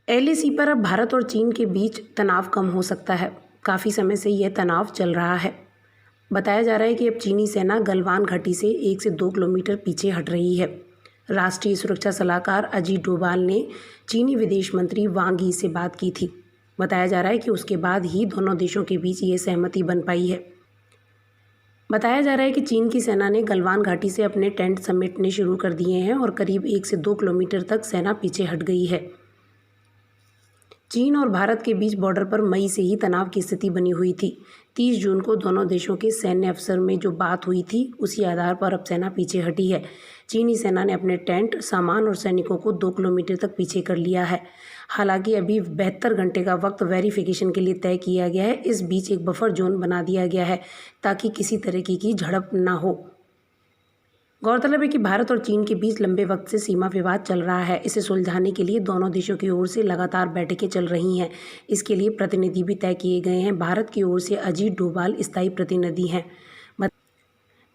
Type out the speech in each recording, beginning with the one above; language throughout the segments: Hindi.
एलएसी पर अब भारत और चीन के बीच तनाव कम हो सकता है। काफ़ी समय से यह तनाव चल रहा है। बताया जा रहा है कि अब चीनी सेना गलवान घाटी से 1 से 2 किलोमीटर पीछे हट रही है। राष्ट्रीय सुरक्षा सलाहकार अजीत डोभाल ने चीनी विदेश मंत्री वांग यी से बात की थी। बताया जा रहा है कि उसके बाद ही दोनों देशों के बीच ये सहमति बन पाई है। बताया जा रहा है कि चीन की सेना ने गलवान घाटी से अपने टेंट समेटने शुरू कर दिए हैं और करीब 1 से 2 किलोमीटर तक सेना पीछे हट गई है। चीन और भारत के बीच बॉर्डर पर मई से ही तनाव की स्थिति बनी हुई थी। 30 जून को दोनों देशों के सैन्य अफसर में जो बात हुई थी, उसी आधार पर अब सेना पीछे हटी है। चीनी सेना ने अपने टेंट, सामान और सैनिकों को 2 किलोमीटर तक पीछे कर लिया है। हालांकि अभी 72 घंटे का वक्त वेरिफिकेशन के लिए तय किया गया है। इस बीच एक बफर जोन बना दिया गया है ताकि किसी तरीके की झड़प न हो। गौरतलब है कि भारत और चीन के बीच लंबे वक्त से सीमा विवाद चल रहा है। इसे सुलझाने के लिए दोनों देशों की ओर से लगातार बैठकें चल रही हैं। इसके लिए प्रतिनिधि भी तय किए गए हैं। भारत की ओर से अजीत डोभाल स्थायी प्रतिनिधि हैं।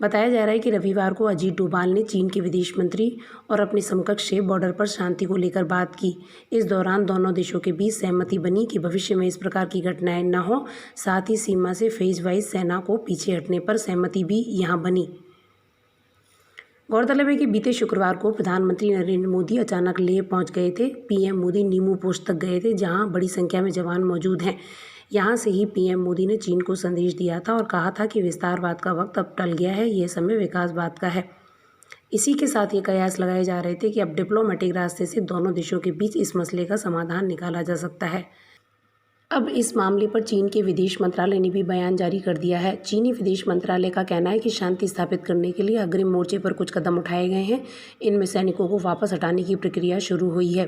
बताया जा रहा है कि रविवार को अजीत डोभाल ने चीन के विदेश मंत्री और अपने समकक्ष से बॉर्डर पर शांति को लेकर बात की। इस दौरान दोनों देशों के बीच सहमति बनी कि भविष्य में इस प्रकार की घटनाएं न हो। साथ ही सीमा से फेज वाइज सेना को पीछे हटने पर सहमति भी यहाँ बनी। गौरतलब है कि बीते शुक्रवार को प्रधानमंत्री नरेंद्र मोदी अचानक लेह पहुंच गए थे। पीएम मोदी नीमू पोस्ट तक गए थे, जहां बड़ी संख्या में जवान मौजूद हैं। यहां से ही पीएम मोदी ने चीन को संदेश दिया था और कहा था कि विस्तारवाद का वक्त अब टल गया है, यह समय विकासवाद का है। इसी के साथ ये कयास लगाए जा रहे थे कि अब डिप्लोमेटिक रास्ते से दोनों देशों के बीच इस मसले का समाधान निकाला जा सकता है। अब इस मामले पर चीन के विदेश मंत्रालय ने भी बयान जारी कर दिया है। चीनी विदेश मंत्रालय का कहना है कि शांति स्थापित करने के लिए अग्रिम मोर्चे पर कुछ कदम उठाए गए हैं। इनमें सैनिकों को वापस हटाने की प्रक्रिया शुरू हुई है।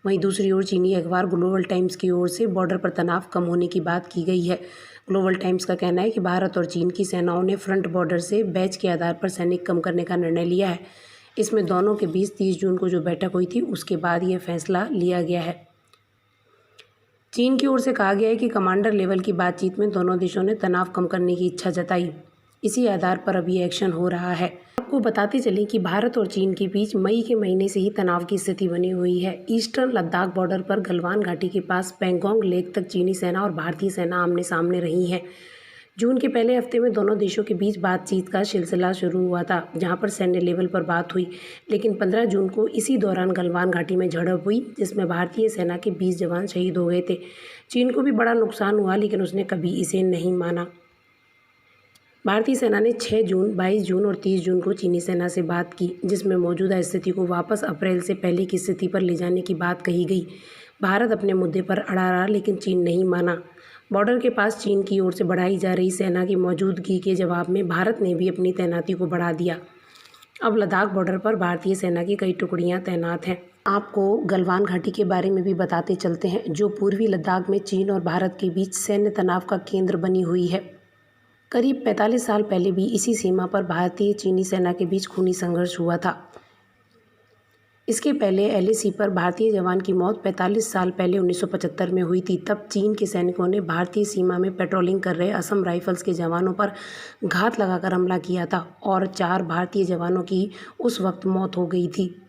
वहीं दूसरी ओर चीनी अखबार ग्लोबल टाइम्स की ओर से बॉर्डर पर तनाव कम होने की बात की गई है। ग्लोबल टाइम्स का कहना है कि भारत और चीन की सेनाओं ने फ्रंट बॉर्डर से बैच के आधार पर सैनिक कम करने का निर्णय लिया है। इसमें दोनों के बीच 30 जून को जो बैठक हुई थी, उसके बाद यह फैसला लिया गया है। चीन की ओर से कहा गया है कि कमांडर लेवल की बातचीत में दोनों देशों ने तनाव कम करने की इच्छा जताई। इसी आधार पर अब ये एक्शन हो रहा है। आपको बताते चलें कि भारत और चीन के बीच मई के महीने से ही तनाव की स्थिति बनी हुई है। ईस्टर्न लद्दाख बॉर्डर पर गलवान घाटी के पास पैंगोंग लेक तक चीनी सेना और भारतीय सेना आमने सामने रही हैं। जून के पहले हफ्ते में दोनों देशों के बीच बातचीत का सिलसिला शुरू हुआ था, जहां पर सैन्य लेवल पर बात हुई। लेकिन 15 जून को इसी दौरान गलवान घाटी में झड़प हुई, जिसमें भारतीय सेना के 20 जवान शहीद हो गए थे। चीन को भी बड़ा नुकसान हुआ, लेकिन उसने कभी इसे नहीं माना। भारतीय सेना ने 6 जून, 22 जून और 30 जून को चीनी सेना से बात की, जिसमें मौजूदा स्थिति को वापस अप्रैल से पहले की स्थिति पर ले जाने की बात कही गई। भारत अपने मुद्दे पर अड़ा रहा, लेकिन चीन नहीं माना। बॉर्डर के पास चीन की ओर से बढ़ाई जा रही सेना की मौजूदगी के जवाब में भारत ने भी अपनी तैनाती को बढ़ा दिया। अब लद्दाख बॉर्डर पर भारतीय सेना की कई टुकड़ियां तैनात हैं। आपको गलवान घाटी के बारे में भी बताते चलते हैं, जो पूर्वी लद्दाख में चीन और भारत के बीच सैन्य तनाव का केंद्र बनी हुई है। करीब 45 साल पहले भी इसी सीमा पर भारतीय चीनी सेना के बीच खूनी संघर्ष हुआ था। इसके पहले एलएसी पर भारतीय जवान की मौत 45 साल पहले 1975 में हुई थी। तब चीन के सैनिकों ने भारतीय सीमा में पेट्रोलिंग कर रहे असम राइफल्स के जवानों पर घात लगाकर हमला किया था और 4 भारतीय जवानों की उस वक्त मौत हो गई थी।